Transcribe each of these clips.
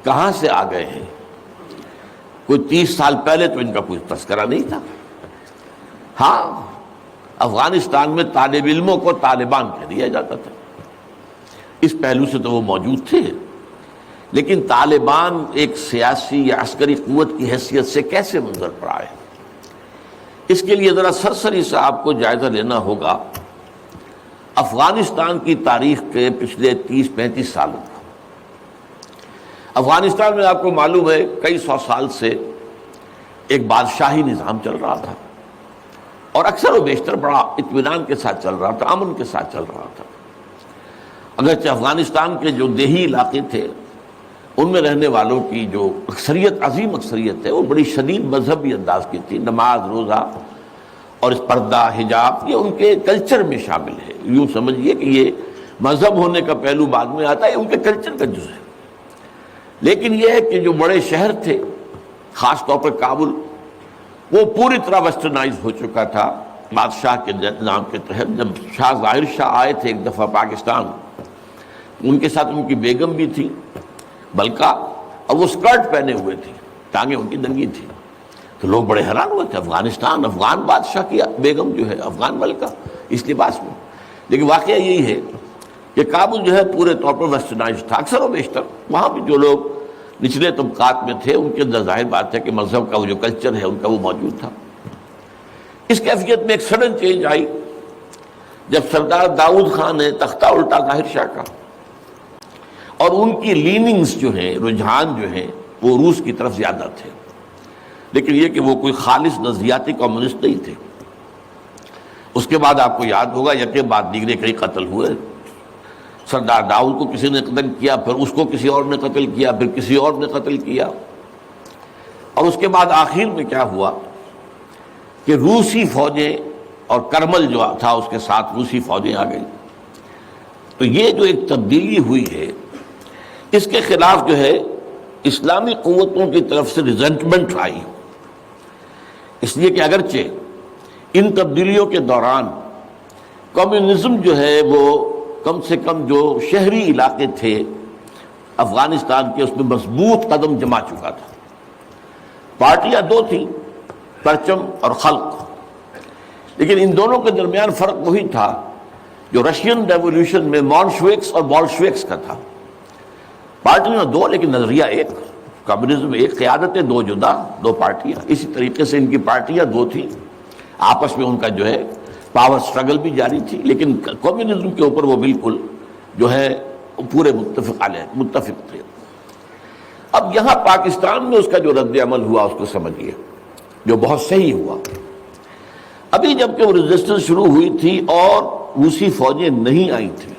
کہاں سے آ گئے ہیں؟ کوئی 30 سال پہلے تو ان کا کوئی تذکرہ نہیں تھا۔ ہاں، افغانستان میں طالب علموں کو طالبان کہہ دیا جاتا تھا، اس پہلو سے تو وہ موجود تھے، لیکن طالبان ایک سیاسی یا عسکری قوت کی حیثیت سے کیسے منظر پر آئے؟ اس کے لیے ذرا سرسری سے آپ کو جائزہ لینا ہوگا افغانستان کی تاریخ کے پچھلے 30-35 سالوں کا۔ افغانستان میں آپ کو معلوم ہے کئی سو سال سے ایک بادشاہی نظام چل رہا تھا، اور اکثر و بیشتر بڑا اطمینان کے ساتھ چل رہا تھا، امن کے ساتھ چل رہا تھا۔ اگرچہ افغانستان کے جو دیہی علاقے تھے ان میں رہنے والوں کی جو اکثریت، عظیم اکثریت ہے، وہ بڑی شدید مذہبی انداز کی تھی، نماز، روزہ اور اس پردہ، حجاب، یہ ان کے کلچر میں شامل ہے۔ یوں سمجھیے کہ یہ مذہب ہونے کا پہلو بعد میں آتا ہے، ان کے کلچر کا جز ہے۔ لیکن یہ ہے کہ جو بڑے شہر تھے، خاص طور پر کابل، وہ پوری طرح ویسٹرنائز ہو چکا تھا بادشاہ کے نام کے تحت۔ جب شاہ ظاہر شاہ آئے تھے ایک دفعہ پاکستان، ان کے ساتھ ان کی بیگم بھی تھی بلکہ، اور وہ سکرٹ پہنے ہوئے تھی، ٹانگیں ان کی ننگی تھی، تو لوگ بڑے حیران ہوئے تھے، افغانستان، افغان بادشاہ کی بیگم جو ہے افغان ملکہ اس لباس میں۔ لیکن واقعہ یہی ہے کہ کابل جو ہے پورے طور پر ویسٹرنائز تھا، اکثر و بیشتر وہاں بھی جو لوگ نچلے طبقات میں تھے ان کے اندر ظاہر بات ہے کہ مذہب کا وہ جو کلچر ہے ان کا وہ موجود تھا۔ اس کیفیت میں ایک سڈن چینج آئی جب سردار داؤد خان نے تختہ الٹا ظاہر شاہ کا، اور ان کی لیننگز جو ہیں، رجحان جو ہیں، وہ روس کی طرف زیادہ تھے، لیکن یہ کہ وہ کوئی خالص نظریاتی کمیونسٹ نہیں تھے۔ اس کے بعد آپ کو یاد ہوگا یکے بعد دیگرے کئی قتل ہوئے۔ سردار داؤد کو کسی نے قتل کیا، پھر اس کو کسی اور نے قتل کیا، پھر کسی اور نے قتل کیا، اور اس کے بعد آخر میں کیا ہوا کہ روسی فوجیں اور کرمل جو تھا اس کے ساتھ روسی فوجیں آ گئی۔ تو یہ جو ایک تبدیلی ہوئی ہے، اس کے خلاف جو ہے اسلامی قوتوں کی طرف سے ریزنٹمنٹ آئی، اس لیے کہ اگرچہ ان تبدیلیوں کے دوران کمیونزم جو ہے وہ کم سے کم جو شہری علاقے تھے افغانستان کے، اس میں مضبوط قدم جما چکا تھا۔ پارٹیاں دو تھیں، پرچم اور خلق، لیکن ان دونوں کے درمیان فرق وہی تھا جو رشین ریولوشن میں مونشوکس اور بولشوکس کا تھا۔ پارٹیاں دو لیکن نظریہ ایک، کمیونزم ایک، قیادتیں دو جدا، دو پارٹیاں۔ اسی طریقے سے ان کی پارٹیاں دو تھیں، آپس میں ان کا جو ہے پاور سٹرگل بھی جاری تھی، لیکن کمیونزم کے اوپر وہ بالکل جو ہے پورے متفق تھے۔ اب یہاں پاکستان میں اس کا جو رد عمل ہوا اس کو سمجھیے، جو بہت صحیح ہوا۔ ابھی جب کہ وہ ریزسٹنس شروع ہوئی تھی اور روسی فوجیں نہیں آئی تھیں،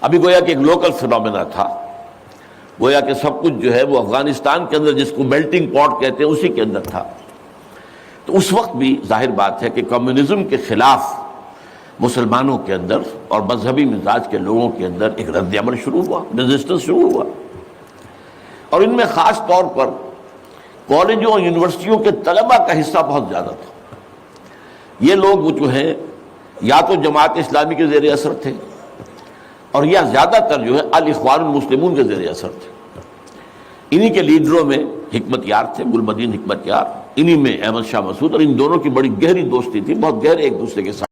ابھی گویا کہ ایک لوکل فینومینا تھا، گویا کہ سب کچھ جو ہے وہ افغانستان کے اندر، جس کو میلٹنگ پاٹ کہتے ہیں، اسی کے اندر تھا۔ تو اس وقت بھی ظاہر بات ہے کہ کمیونزم کے خلاف مسلمانوں کے اندر اور مذہبی مزاج کے لوگوں کے اندر ایک رد عمل شروع ہوا، ریزسٹنس شروع ہوا، اور ان میں خاص طور پر کالجوں اور یونیورسٹیوں کے طلباء کا حصہ بہت زیادہ تھا۔ یہ لوگ جو ہیں یا تو جماعت اسلامی کے زیر اثر تھے، اور یا زیادہ تر جو ہے الاخوان المسلمون کے زیر اثر تھے۔ انہی کے لیڈروں میں حکمت یار تھے، گل مدین حکمت یار، انہی میں احمد شاہ مسعود، اور ان دونوں کی بڑی گہری دوستی تھی، بہت گہرے ایک دوسرے کے ساتھ